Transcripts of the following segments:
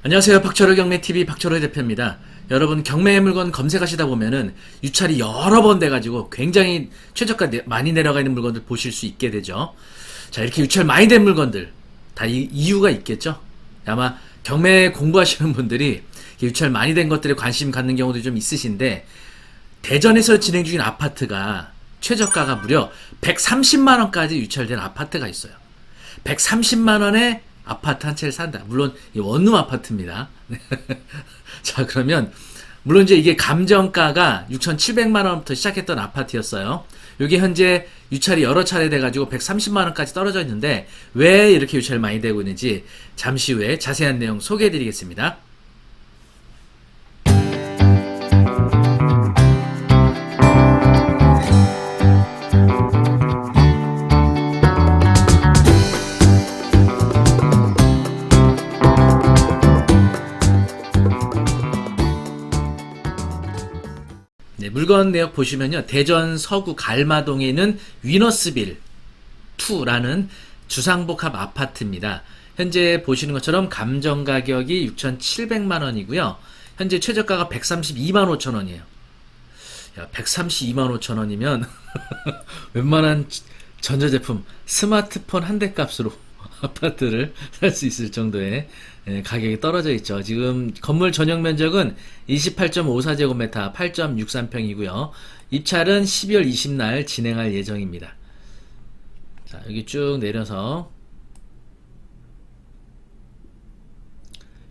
안녕하세요. 박철호 경매TV 박철호 대표입니다. 여러분 경매 물건 검색하시다 보면은 유찰이 여러 번 돼가지고 굉장히 최저가 많이 내려가 있는 물건들 보실 수 있게 되죠. 자, 이렇게 유찰 많이 된 물건들 다 이유가 있겠죠. 아마 경매 공부하시는 분들이 유찰 많이 된 것들에 관심 갖는 경우도 좀 있으신데, 대전에서 진행 중인 아파트가 최저가가 무려 130만원까지 유찰된 아파트가 있어요. 130만원에 아파트 한 채를 산다. 물론 이 원룸 아파트입니다. 자, 그러면 물론 이제 이게 감정가가 6,700만 원부터 시작했던 아파트였어요. 이게 현재 유찰이 여러 차례 돼가지고 130만 원까지 떨어져 있는데 왜 이렇게 유찰이 많이 되고 있는지 잠시 후에 자세한 내용 소개해드리겠습니다. 네, 물건 내역 보시면요. 대전 서구 갈마동에 있는 위너스빌 2라는 주상복합 아파트입니다. 현재 보시는 것처럼 감정 가격이 6,700만 원이고요. 현재 최저가가 132만 5천 원이에요. 야, 132만 5천 원이면 웬만한 전자제품 스마트폰 한 대 값으로 아파트를 살 수 있을 정도의 가격이 떨어져 있죠. 지금 건물 전용 면적은 28.54제곱미터 8.63평이고요. 입찰은 12월 20날 진행할 예정입니다. 자, 여기 쭉 내려서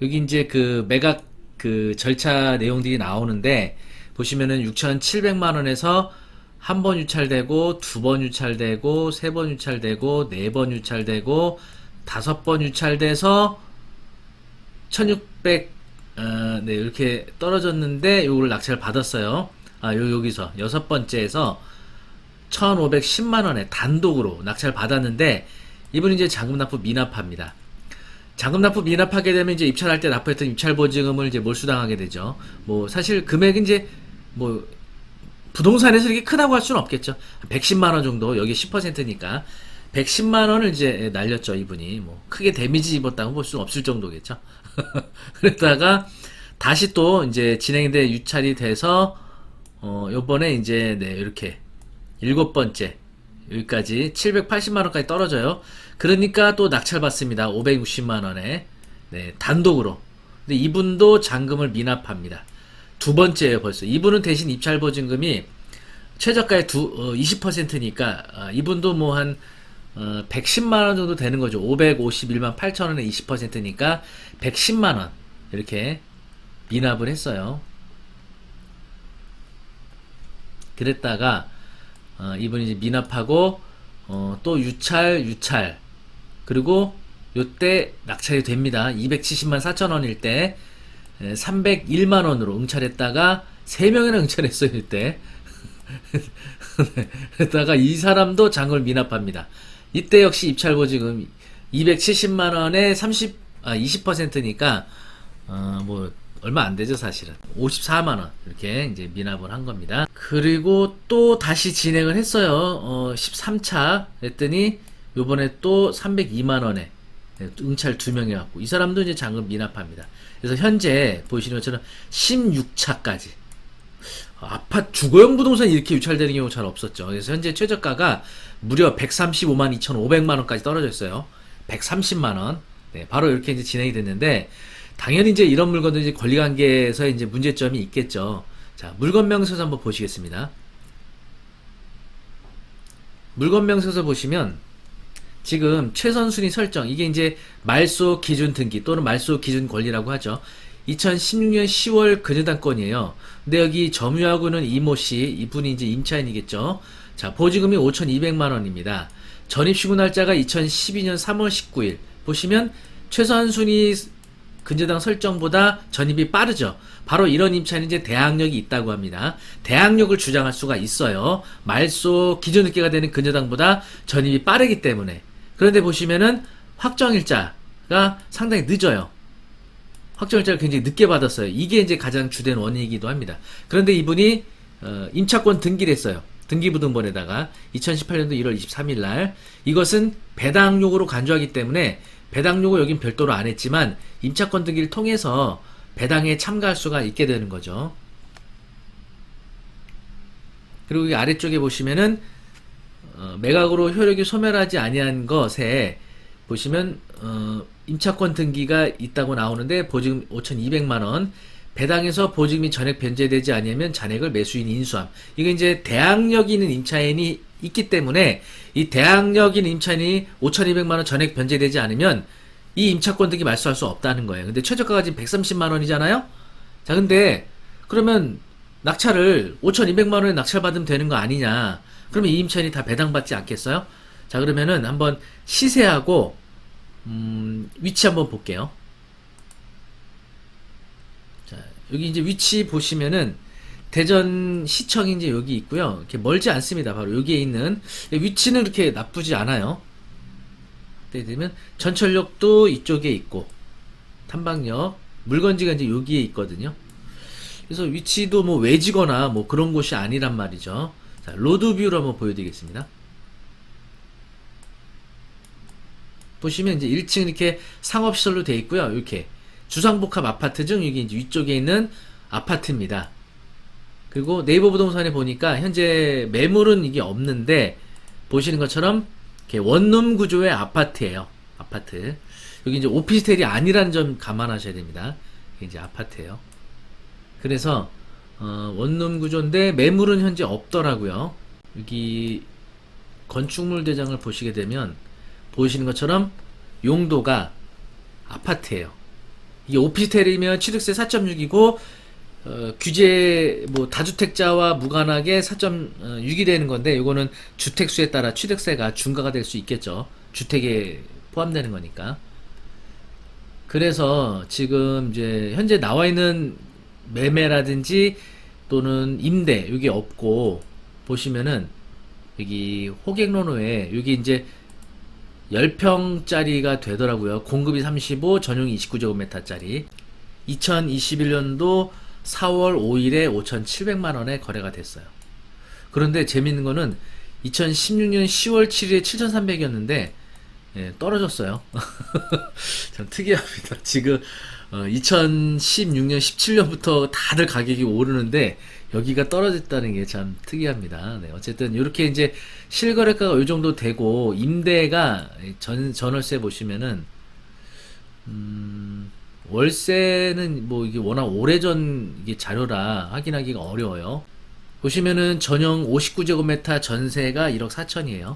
여기 이제 그 매각 그 절차 내용들이 나오는데, 보시면은 6,700만 원에서 한 번 유찰되고, 두 번 유찰되고, 세 번 유찰되고, 네 번 유찰되고, 다섯 번 유찰돼서 1600, 네, 이렇게 떨어졌는데, 요걸 낙찰을 받았어요. 여기서 여섯 번째에서 1510만원에 단독으로 낙찰을 받았는데, 이분이 이제 잔금납부 미납합니다. 잔금납부 미납하게 되면 이제 입찰할 때 납부했던 입찰보증금을 이제 몰수당하게 되죠. 뭐, 사실 금액은 이제, 뭐, 부동산에서 이렇게 크다고 할 수는 없겠죠. 110만원 정도, 여기 10%니까. 110만원을 이제 날렸죠, 이분이. 뭐, 크게 데미지 입었다고 볼 수는 없을 정도겠죠. 그랬다가, 다시 또 이제 진행돼 유찰이 돼서, 요번에 이제, 네, 이렇게, 일곱 번째, 여기까지 780만원까지 떨어져요. 그러니까 또 낙찰받습니다. 560만원에. 네, 단독으로. 근데 이분도 잔금을 미납합니다. 두 번째예요, 벌써. 이분은 대신 입찰보증금이 최저가의 20%니까, 이분도 뭐 한, 110만원 정도 되는 거죠. 551만 8천원에 20%니까 110만원. 이렇게 미납을 했어요. 그랬다가, 이분이 이제 미납하고, 또 유찰. 그리고 요때 낙찰이 됩니다. 270만 4천원일 때, 301만원으로 응찰했다가 3명이나 응찰했어요. 이때 그랬다가 이 사람도 잔금을 미납합니다. 이때 역시 입찰보증금 270만원에 20%니까 뭐 얼마 안 되죠. 사실은 54만원 이렇게 이제 미납을 한 겁니다. 그리고 또 다시 진행을 했어요. 13차 했더니 요번에 또 302만원에 응찰 2명이 왔고, 이 사람도 이제 잔금 미납합니다. 그래서 현재 보시는 것처럼 16차까지 아파트 주거용 부동산이 이렇게 유찰되는 경우 잘 없었죠. 그래서 현재 최저가가 무려 135만 2,500만원까지 떨어져 있어요. 130만원. 네, 바로 이렇게 이제 진행이 됐는데, 당연히 이제 이런 물건도 이제 권리관계에서 이제 문제점이 있겠죠. 자, 물건명세서 한번 보시겠습니다. 물건명세서 보시면 지금 최선순위 설정, 이게 이제 말소 기준 등기 또는 말소 기준 권리라고 하죠. 2016년 10월 근저당 건이에요. 근데 여기 점유하고는 이모씨, 이분이 이제 임차인이겠죠. 자, 보증금이 5,200만원입니다. 전입신고 날짜가 2012년 3월 19일. 보시면 최선순위 근저당 설정보다 전입이 빠르죠. 바로 이런 임차인은 이제 대항력이 있다고 합니다. 대항력을 주장할 수가 있어요. 말소 기준 등기가 되는 근저당보다 전입이 빠르기 때문에. 그런데 보시면은 확정일자가 상당히 늦어요. 확정일자를 굉장히 늦게 받았어요. 이게 이제 가장 주된 원인이기도 합니다. 그런데 이분이 임차권 등기를 했어요. 등기부등본에다가 2018년도 1월 23일 날. 이것은 배당용으로 간주하기 때문에 배당 요구 여긴 별도로 안 했지만 임차권 등기를 통해서 배당에 참가할 수가 있게 되는 거죠. 그리고 이 아래쪽에 보시면은 매각으로 효력이 소멸하지 아니한 것에 보시면 임차권 등기가 있다고 나오는데 보증 5,200만원, 배당에서 보증이 전액 변제되지 아니하면 잔액을 매수인이 인수함. 이게 이제 대항력 있는 임차인이 있기 때문에 이 대항력 있는 임차인이 5,200만원 전액 변제되지 않으면 이 임차권 등기 말소할 수 없다는 거예요. 근데 최저가가 지금 130만원이잖아요? 자, 근데 그러면 낙찰을 5,200만원에 낙찰받으면 되는 거 아니냐? 그러면 이 임차인이 다 배당받지 않겠어요? 자, 그러면은 한번 시세하고 위치 한번 볼게요. 자, 여기 이제 위치 보시면은 대전시청이 이제 여기 있고요. 이렇게 멀지 않습니다. 바로 여기에 있는 위치는 그렇게 나쁘지 않아요. 되면 전철역도 이쪽에 있고 탐방역, 물건지가 이제 여기에 있거든요. 그래서 위치도 뭐 외지거나 뭐 그런 곳이 아니란 말이죠. 자, 로드뷰로 한번 보여드리겠습니다. 보시면 이제 1층 이렇게 상업시설로 되어 있고요. 이렇게 주상복합 아파트 중 여기 이제 위쪽에 있는 아파트입니다. 그리고 네이버 부동산에 보니까 현재 매물은 이게 없는데 보시는 것처럼 이렇게 원룸 구조의 아파트예요. 아파트. 여기 이제 오피스텔이 아니라는 점 감안하셔야 됩니다. 이게 이제 아파트예요. 그래서 원룸 구조인데 매물은 현재 없더라고요. 여기 건축물 대장을 보시게 되면 보시는 것처럼 용도가 아파트예요. 이게 오피스텔이면 취득세 4.6이고 규제 뭐 다주택자와 무관하게 4.6이 되는 건데 이거는 주택수에 따라 취득세가 중과가 될 수 있겠죠. 주택에 포함되는 거니까. 그래서 지금 이제 현재 나와 있는 매매라든지 또는 임대 여기 없고 보시면은 여기 호객로노에 여기 이제 10평짜리가 되더라고요. 공급이 35, 전용이 29제곱미터짜리. 2021년도 4월 5일에 5,700만원에 거래가 됐어요. 그런데 재밌는 거는 2016년 10월 7일에 7,300이었는데 예, 떨어졌어요. 참 특이합니다. 지금 2016년 17년부터 다들 가격이 오르는데 여기가 떨어졌다는 게 참 특이합니다. 네, 어쨌든 이렇게 이제 실거래가가 이 정도 되고 임대가 전월세 보시면은 월세는 뭐 이게 워낙 오래전 이게 자료라 확인하기가 어려워요. 보시면은 전용 59제곱미터 전세가 1억 4천이에요.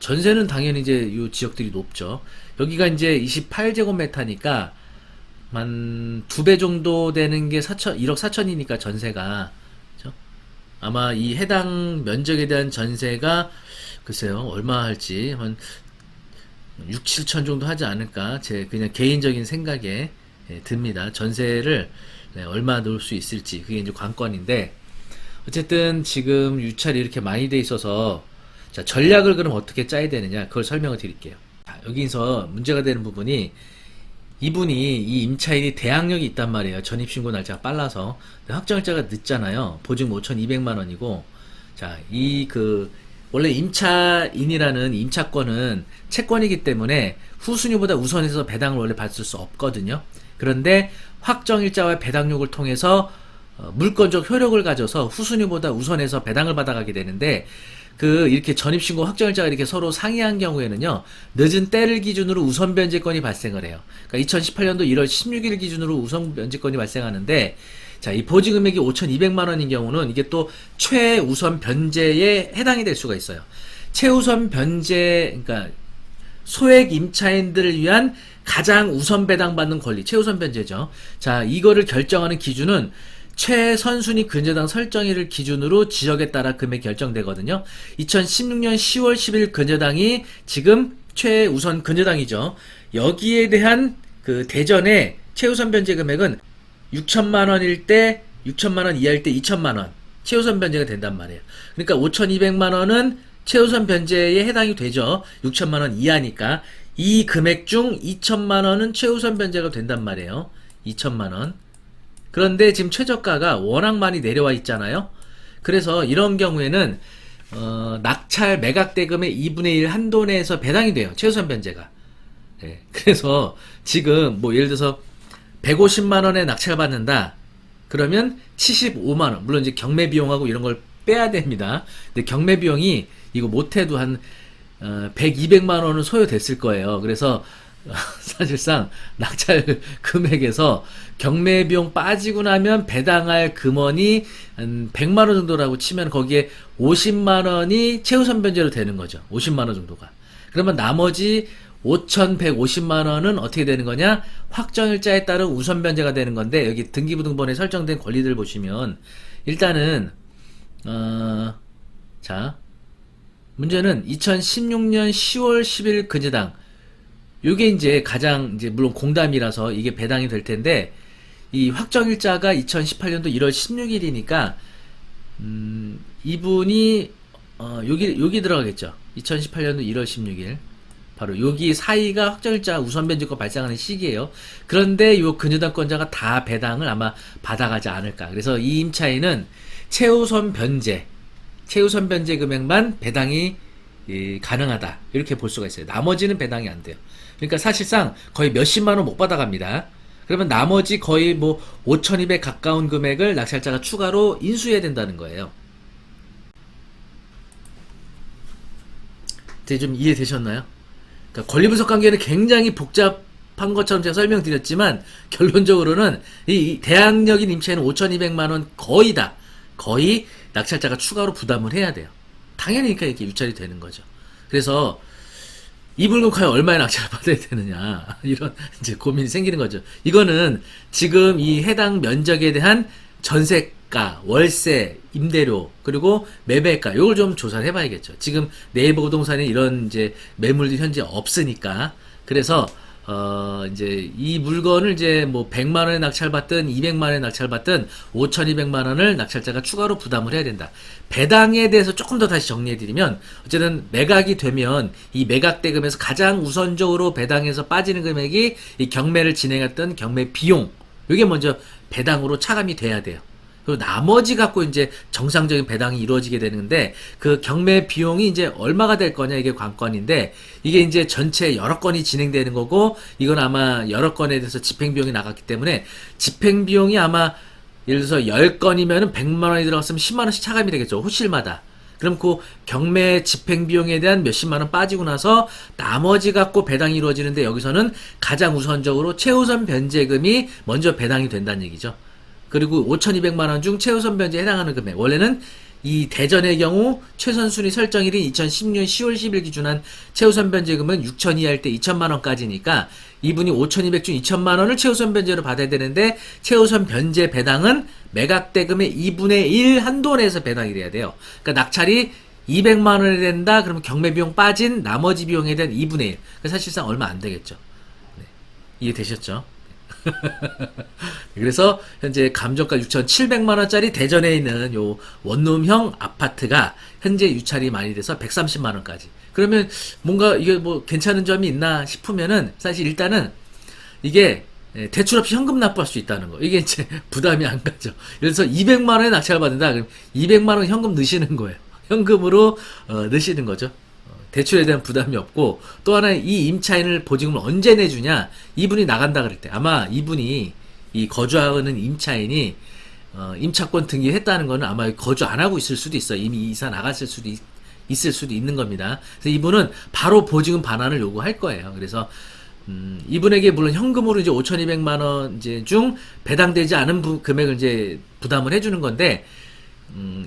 전세는 당연히 이제 이 지역들이 높죠. 여기가 이제 28제곱미터니까 한 2배 정도 되는 게 1억 4천이니까 전세가. 그죠? 아마 이 해당 면적에 대한 전세가 글쎄요, 얼마 할지 한 6, 7천 정도 하지 않을까 제 그냥 개인적인 생각에 듭니다. 전세를 얼마 넣을 수 있을지 그게 이제 관건인데 어쨌든 지금 유찰이 이렇게 많이 돼 있어서 자, 전략을 그럼 어떻게 짜야 되느냐 그걸 설명을 드릴게요. 자, 여기서 문제가 되는 부분이 이분이 이 임차인이 대항력이 있단 말이에요. 전입신고 날짜가 빨라서 확정일자가 늦잖아요. 보증 5,200만원이고 자, 원래 임차인이라는 임차권은 채권이기 때문에 후순위보다 우선해서 배당을 원래 받을 수 없거든요. 그런데 확정일자와 배당력을 통해서 물권적 효력을 가져서 후순위보다 우선해서 배당을 받아가게 되는데 이렇게 전입신고 확정일자가 이렇게 서로 상이한 경우에는요, 늦은 때를 기준으로 우선 변제권이 발생을 해요. 그러니까 2018년도 1월 16일 기준으로 우선 변제권이 발생하는데, 자, 이 보증금액이 5,200만원인 경우는 이게 또 최우선 변제에 해당이 될 수가 있어요. 최우선 변제, 그러니까 소액 임차인들을 위한 가장 우선 배당받는 권리, 최우선 변제죠. 자, 이거를 결정하는 기준은 최선순위 근저당 설정일을 기준으로 지역에 따라 금액이 결정되거든요. 2016년 10월 10일 근저당이 지금 최우선 근저당이죠. 여기에 대한 대전의 최우선 변제 금액은 6천만원일 때, 6천만원 이하일 때 2천만원 최우선 변제가 된단 말이에요. 그러니까 5,200만원은 최우선 변제에 해당이 되죠. 6천만원 이하니까. 이 금액 중 2천만원은 최우선 변제가 된단 말이에요. 2천만원. 그런데 지금 최저가가 워낙 많이 내려와 있잖아요. 그래서 이런 경우에는 낙찰 매각 대금의 2분의 1 한도 내에서 배당이 돼요. 최우선 변제가. 예. 그래서 지금 뭐 예를 들어서 150만 원에 낙찰 받는다. 그러면 75만 원. 물론 이제 경매 비용하고 이런 걸 빼야 됩니다. 근데 경매 비용이 이거 못해도 한 100, 200만 원은 소요됐을 거예요. 그래서 사실상 낙찰 금액에서 경매 비용 빠지고 나면 배당할 금원이 한 100만 원 정도라고 치면 거기에 50만 원이 최우선 변제로 되는 거죠. 50만 원 정도가. 그러면 나머지 5,150만 원은 어떻게 되는 거냐? 확정일자에 따른 우선 변제가 되는 건데, 여기 등기부등본에 설정된 권리들 보시면 일단은 자, 문제는 2016년 10월 10일 근저당. 요게 이제 가장 이제 물론 공담이라서 이게 배당이 될 텐데, 이 확정일자가 2018년도 1월 16일이니까 이분이 여기 들어가겠죠. 2018년도 1월 16일. 바로 여기 사이가 확정일자 우선 변제가 발생하는 시기예요. 그런데 요 근저당권자가 다 배당을 아마 받아가지 않을까. 그래서 이 임차인은 최우선 변제 금액만 배당이 가능하다. 이렇게 볼 수가 있어요. 나머지는 배당이 안 돼요. 그러니까 사실상 거의 몇십만 원 못 받아갑니다. 그러면 나머지 거의 뭐 5,200 가까운 금액을 낙찰자가 추가로 인수해야 된다는 거예요. 이제 좀 이해되셨나요? 그러니까 권리분석 관계는 굉장히 복잡한 것처럼 제가 설명드렸지만 결론적으로는 이 대항력인 임차인은 5,200만 원 거의 낙찰자가 추가로 부담을 해야 돼요. 당연히 그러니까 이렇게 유찰이 되는 거죠. 그래서 이 물건 과연 얼마에 낙찰을 받아야 되느냐 이런 이제 고민이 생기는 거죠. 이거는 지금 이 해당 면적에 대한 전세가, 월세, 임대료 그리고 매매가 요걸 좀 조사를 해봐야겠죠. 지금 네이버 부동산에 이런 이제 매물들이 현재 없으니까. 그래서 이제 이 물건을 이제 뭐 100만 원에 낙찰받든 200만 원에 낙찰받든 5,200만 원을 낙찰자가 추가로 부담을 해야 된다. 배당에 대해서 조금 더 다시 정리해드리면 어쨌든 매각이 되면 이 매각 대금에서 가장 우선적으로 배당에서 빠지는 금액이 이 경매를 진행했던 경매 비용 이게 먼저 배당으로 차감이 돼야 돼요. 그리고 나머지 갖고 이제 정상적인 배당이 이루어지게 되는데 그 경매 비용이 이제 얼마가 될 거냐 이게 관건인데 이게 이제 전체 여러 건이 진행되는 거고 이건 아마 여러 건에 대해서 집행비용이 나갔기 때문에 집행비용이 아마 예를 들어서 10건이면은 100만 원이 들어갔으면 10만 원씩 차감이 되겠죠. 호실마다. 그럼 그 경매 집행비용에 대한 몇십만 원 빠지고 나서 나머지 갖고 배당이 이루어지는데 여기서는 가장 우선적으로 최우선 변제금이 먼저 배당이 된다는 얘기죠. 그리고 5,200만 원 중 최우선 변제에 해당하는 금액. 원래는 이 대전의 경우 최선순위 설정일인 2016년 10월 10일 기준한 최우선 변제금은 6천 이하일 때 2천만 원까지니까 이분이 5,200 중 2천만 원을 최우선 변제로 받아야 되는데 최우선 변제 배당은 매각 대금의 2분의 1 한도 내에서 배당이 돼야 돼요. 그러니까 낙찰이 200만 원이 된다. 그러면 경매 비용 빠진 나머지 비용에 대한 2분의 1. 사실상 얼마 안 되겠죠. 네. 이해되셨죠? 그래서 현재 감정가 6,700만 원짜리 대전에 있는 요 원룸형 아파트가 현재 유찰이 많이 돼서 130만 원까지. 그러면 뭔가 이게 뭐 괜찮은 점이 있나 싶으면은 사실 일단은 이게 대출 없이 현금 납부할 수 있다는 거. 이게 이제 부담이 안 가죠. 그래서 200만 원에 낙찰을 받는다. 그럼 200만 원 현금 넣으시는 거예요. 현금으로 넣으시는 거죠. 대출에 대한 부담이 없고 또 하나 이 임차인을 보증금을 언제 내주냐 이분이 나간다 그럴 때 아마 이분이 이 거주하는 임차인이 임차권 등기했다는 거는 아마 거주 안 하고 있을 수도 있어요. 이미 이사 나갔을 수도 있을 수도 있는 겁니다. 그래서 이분은 바로 보증금 반환을 요구할 거예요. 그래서 이분에게 물론 현금으로 이제 5,200만 원 이제 중 배당되지 않은 금액을 이제 부담을 해주는 건데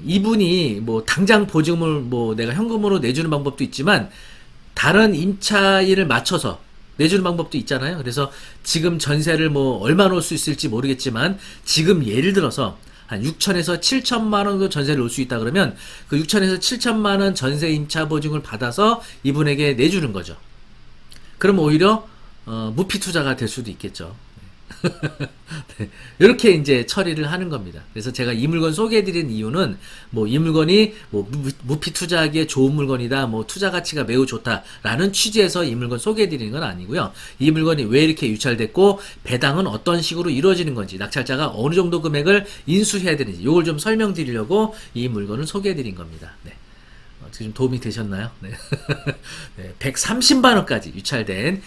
이분이 뭐 당장 보증금을 뭐 내가 현금으로 내주는 방법도 있지만 다른 임차인을 맞춰서 내주는 방법도 있잖아요. 그래서 지금 전세를 뭐 얼마 놓을 수 있을지 모르겠지만 지금 예를 들어서 한 6천에서 7천만 원 정도 전세를 놓을 수 있다 그러면 그 6천에서 7천만 원 전세 임차 보증을 받아서 이분에게 내주는 거죠. 그럼 오히려 무피 투자가 될 수도 있겠죠. 네, 이렇게 이제 처리를 하는 겁니다. 그래서 제가 이 물건 소개해드린 이유는 뭐 이 물건이 뭐 무피 투자하기에 좋은 물건이다, 뭐 투자 가치가 매우 좋다라는 취지에서 이 물건 소개해드리는 건 아니고요. 이 물건이 왜 이렇게 유찰됐고 배당은 어떤 식으로 이루어지는 건지, 낙찰자가 어느 정도 금액을 인수해야 되는지 이걸 좀 설명드리려고 이 물건을 소개해드린 겁니다. 네. 어떻게 좀 도움이 되셨나요? 네. 네, 130만 원까지 유찰된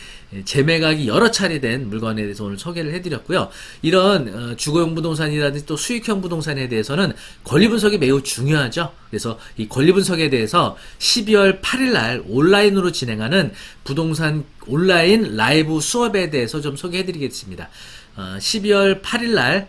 재매각이 여러 차례 된 물건에 대해서 오늘 소개를 해드렸고요. 이런 주거용 부동산이라든지 또 수익형 부동산에 대해서는 권리 분석이 매우 중요하죠. 그래서 이 권리 분석에 대해서 12월 8일 날 온라인으로 진행하는 부동산 온라인 라이브 수업에 대해서 좀 소개해드리겠습니다. 12월 8일 날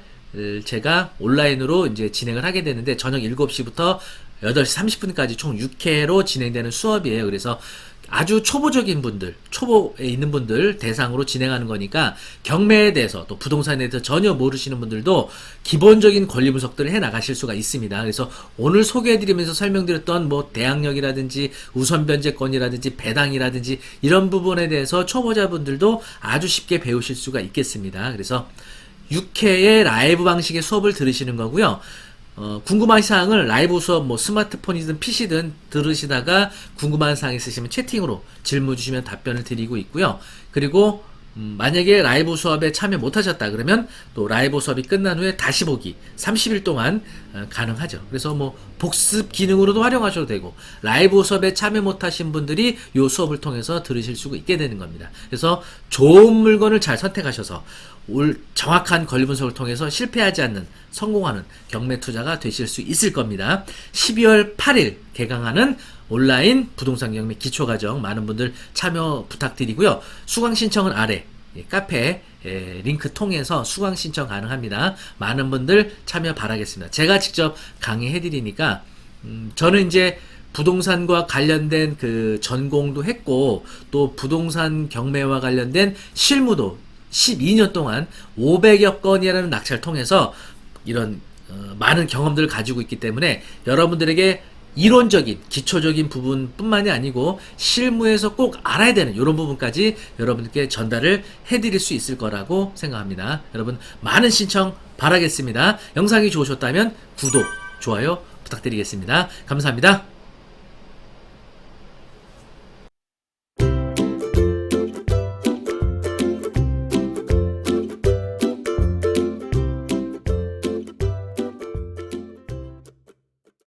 제가 온라인으로 이제 진행을 하게 되는데 저녁 7시부터 8시 30분까지 총 6회로 진행되는 수업이에요. 그래서 아주 초보적인 분들, 초보에 있는 분들 대상으로 진행하는 거니까 경매에 대해서 또 부동산에 대해서 전혀 모르시는 분들도 기본적인 권리 분석들을 해 나가실 수가 있습니다. 그래서 오늘 소개해드리면서 설명드렸던 뭐 대항력이라든지 우선 변제권이라든지 배당이라든지 이런 부분에 대해서 초보자분들도 아주 쉽게 배우실 수가 있겠습니다. 그래서 6회의 라이브 방식의 수업을 들으시는 거고요. 궁금한 사항을 라이브 수업 뭐 스마트폰이든 PC든 들으시다가 궁금한 사항 있으시면 채팅으로 질문 주시면 답변을 드리고 있고요. 그리고 만약에 라이브 수업에 참여 못하셨다 그러면 또 라이브 수업이 끝난 후에 다시 보기 30일 동안 가능하죠. 그래서 뭐 복습 기능으로도 활용하셔도 되고 라이브 수업에 참여 못하신 분들이 이 수업을 통해서 들으실 수가 있게 되는 겁니다. 그래서 좋은 물건을 잘 선택하셔서 정확한 권리 분석을 통해서 실패하지 않는 성공하는 경매 투자가 되실 수 있을 겁니다. 12월 8일 개강하는 온라인 부동산 경매 기초과정 많은 분들 참여 부탁드리고요. 수강 신청은 아래 카페 링크 통해서 수강 신청 가능합니다. 많은 분들 참여 바라겠습니다. 제가 직접 강의해드리니까 저는 이제 부동산과 관련된 그 전공도 했고 또 부동산 경매와 관련된 실무도 12년 동안 500여 건이라는 낙찰을 통해서 이런 많은 경험들을 가지고 있기 때문에 여러분들에게 이론적인 기초적인 부분뿐만이 아니고 실무에서 꼭 알아야 되는 이런 부분까지 여러분들께 전달을 해드릴 수 있을 거라고 생각합니다. 여러분 많은 신청 바라겠습니다. 영상이 좋으셨다면 구독, 좋아요 부탁드리겠습니다. 감사합니다.